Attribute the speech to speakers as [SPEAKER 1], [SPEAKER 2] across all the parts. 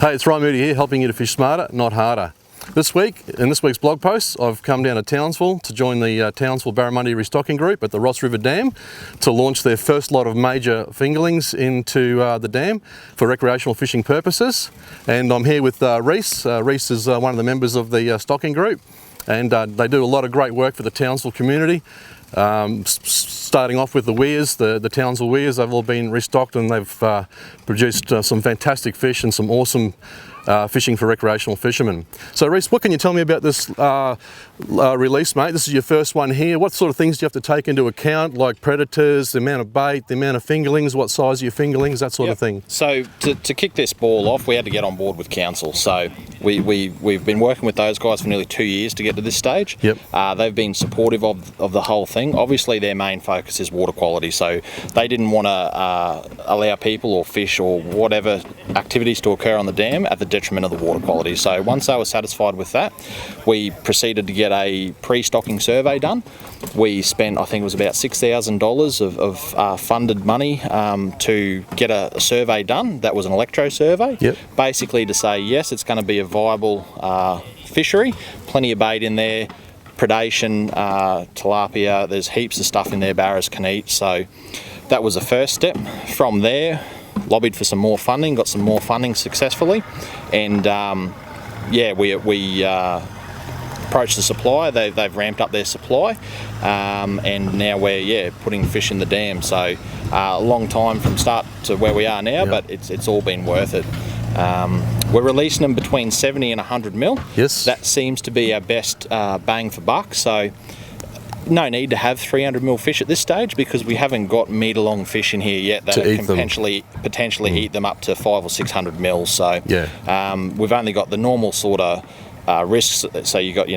[SPEAKER 1] Hey, it's Moody here, helping you to fish smarter, not harder. This week, in this week's blog post, I've come down to Townsville to join the Townsville Barramundi restocking group at the Ross River Dam to launch their first lot of major fingerlings into the dam for recreational fishing purposes. And I'm here with Rhyce. Rhyce is one of the members of the stocking group, and they do a lot of great work for the Townsville community. Starting off with the weirs, the Townsville Weirs, they've all been restocked and they've produced some fantastic fish and some awesome fishing for recreational fishermen. So Rhyce, what can you tell me about this release, mate? This is your first one here. What sort of things do you have to take into account, like predators, the amount of bait, the amount of fingerlings, what size are your fingerlings, that sort of thing?
[SPEAKER 2] So to kick this ball off, we had to get on board with council. So we've been working with those guys for nearly 2 years to get to this stage.
[SPEAKER 1] Yep.
[SPEAKER 2] They've been supportive of the whole thing. Obviously their main focus is water quality, so they didn't want to allow people or fish or whatever activities to occur on the dam at the detriment of the water quality. So once they were satisfied with that, we proceeded to get a pre-stocking survey done. We spent, I think it was about $6,000 of funded money to get a survey done. That was an electro survey, basically to say yes, it's going to be a viable fishery, plenty of bait in there, predation, tilapia, there's heaps of stuff in there barras can eat. So that was the first step. From there, lobbied for some more funding, got some more funding successfully, and we approached the supplier. They've ramped up their supply, and now we're putting fish in the dam. So a long time from start to where we are now, but it's all been worth it. We're releasing them between 70 and 100 mil.
[SPEAKER 1] Yes.
[SPEAKER 2] That seems to be our best bang for buck. So no need to have 300 mil fish at this stage because we haven't got metre long fish in here yet that can potentially eat them up to 500 or 600 mil. So we've only got the normal sort of risks. So you got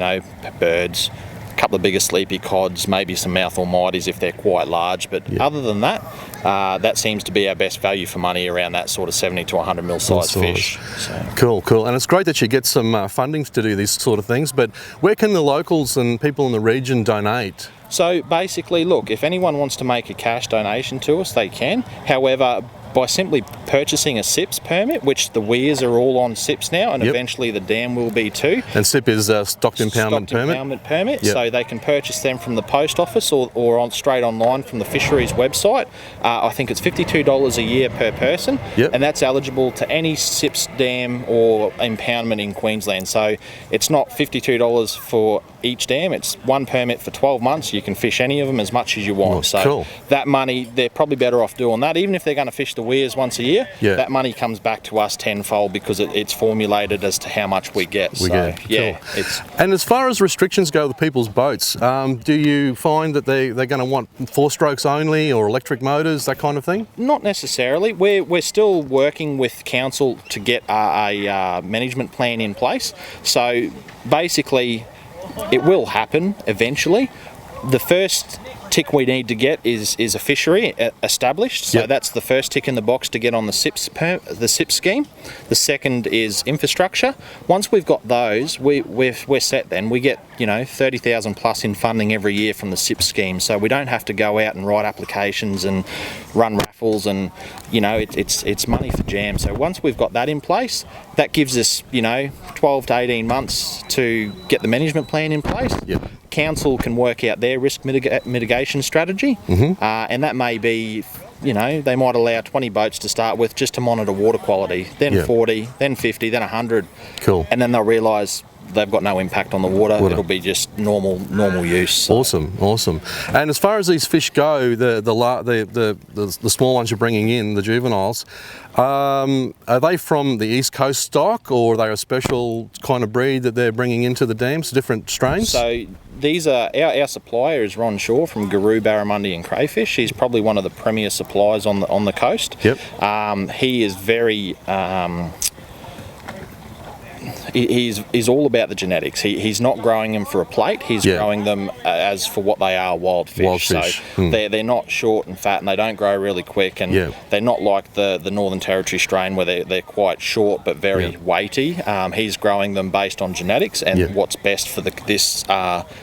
[SPEAKER 2] birds, a couple of bigger sleepy cods, maybe some mouth almighties if they're quite large, but other than that, that seems to be our best value for money around that sort of 70 to 100 mil size fish. So.
[SPEAKER 1] Cool. And it's great that you get some funding to do these sort of things, but where can the locals and people in the region donate?
[SPEAKER 2] So basically, look, if anyone wants to make a cash donation to us, they can. However, by simply purchasing a SIPS permit, which the weirs are all on SIPS now, and eventually the dam will be too.
[SPEAKER 1] And SIP is Stocked Impoundment Permit?
[SPEAKER 2] So they can purchase them from the post office or straight online from the fisheries website. I think it's $52 a year per person, and that's eligible to any SIPS dam or impoundment in Queensland. So it's not $52 for each dam, it's one permit for 12 months. You can fish any of them as much as you want. That money, they're probably better off doing that. Even if they're going to fish the weirs once a year, that money comes back to us tenfold because it's formulated as to how much we get.
[SPEAKER 1] And as far as restrictions go with people's boats, do you find that they're going to want 4 strokes only or electric motors, that kind of thing?
[SPEAKER 2] Not necessarily. We're still working with council to get a management plan in place. So basically, it will happen eventually. The first tick we need to get is a fishery established. So that's the first tick in the box to get on the SIPS scheme. The second is infrastructure. Once we've got those, we're set then. We get 30,000 plus in funding every year from the SIPS scheme. So we don't have to go out and write applications and run raffles and it's money for jam. So once we've got that in place, that gives us 12 to 18 months to get the management plan in place. Council can work out their risk mitigation strategy, and that may be, they might allow 20 boats to start with just to monitor water quality, then 40, then 50, then 100.
[SPEAKER 1] Cool.
[SPEAKER 2] And then they'll realise they've got no impact on the water. It'll be just normal use. So.
[SPEAKER 1] Awesome. And as far as these fish go, the small ones you're bringing in, the juveniles, are they from the East Coast stock, or are they a special kind of breed that they're bringing into the dams, different strains?
[SPEAKER 2] So these are our supplier is Ron Shaw from Garoo, Barramundi and Crayfish. He's probably one of the premier suppliers on the coast. He is very he's all about the genetics. He's not growing them for a plate. He's growing them as for what they are, wild fish.
[SPEAKER 1] Wild fish.
[SPEAKER 2] So they're not short and fat, and they don't grow really quick, and they're not like the Northern Territory strain where they're quite short but very weighty. He's growing them based on genetics and what's best for this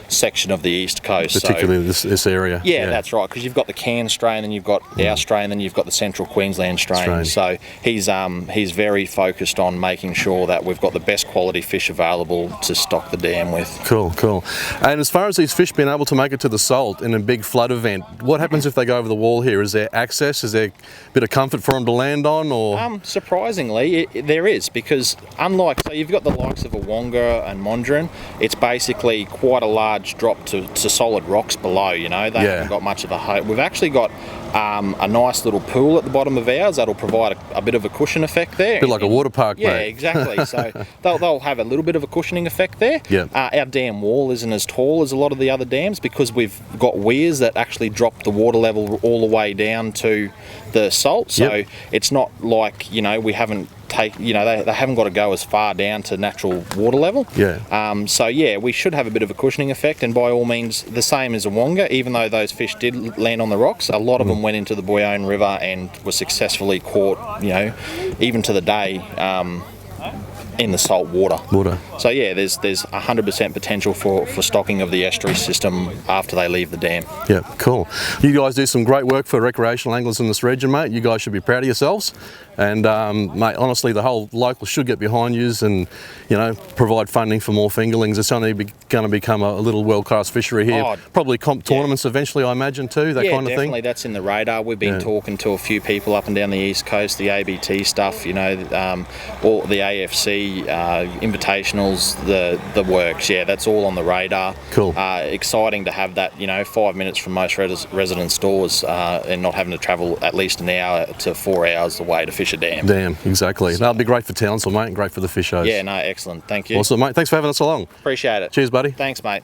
[SPEAKER 2] section of the East Coast.
[SPEAKER 1] Particularly this area.
[SPEAKER 2] Yeah, that's right, because you've got the Cairns strain, then you've got our strain, then you've got the Central Queensland strain. So he's very focused on making sure that we've got the best quality fish available to stock the dam with.
[SPEAKER 1] Cool. And as far as these fish being able to make it to the salt in a big flood event, what happens if they go over the wall here? Is there access? Is there a bit of comfort for them to land on? Or
[SPEAKER 2] surprisingly, there is, because unlike, so you've got the likes of a Wonga and Mondrian, it's basically quite a large drop to solid rocks below. You know, they haven't got much of a height. We've actually got a nice little pool at the bottom of ours that'll provide a bit of a cushion effect there.
[SPEAKER 1] A bit like a water park,
[SPEAKER 2] yeah,
[SPEAKER 1] mate.
[SPEAKER 2] Exactly. So they'll have a little bit of a cushioning effect there. Our dam wall isn't as tall as a lot of the other dams because we've got weirs that actually drop the water level all the way down to the salt. So it's not like, we haven't they haven't got to go as far down to natural water level. So we should have a bit of a cushioning effect, and by all means the same as a Wonga. Even though those fish did land on the rocks, a lot of them went into the Bouillon River and were successfully caught, even to the day, in the salt water. So there's 100% potential for stocking of the estuary system after they leave the dam.
[SPEAKER 1] Yeah, cool. You guys do some great work for recreational anglers in this region, mate. You guys should be proud of yourselves. And mate, honestly, the whole local should get behind yous and provide funding for more fingerlings. It's only going to become a little world-class fishery here. Probably comp tournaments eventually, I imagine, too. That kind of thing. Yeah,
[SPEAKER 2] definitely. That's in the radar. We've been talking to a few people up and down the East Coast, the ABT stuff, all the AFC invitationals, the works. Yeah, that's all on the radar.
[SPEAKER 1] Cool.
[SPEAKER 2] Exciting to have that. 5 minutes from most resident stores, and not having to travel at least an hour to 4 hours away to fish a dam.
[SPEAKER 1] Exactly. That'll be great for Townsville, mate, and great for the fishers.
[SPEAKER 2] Yeah, no, excellent. Thank you.
[SPEAKER 1] Awesome, mate. Thanks for having us along.
[SPEAKER 2] Appreciate it.
[SPEAKER 1] Cheers, buddy.
[SPEAKER 2] Thanks, mate.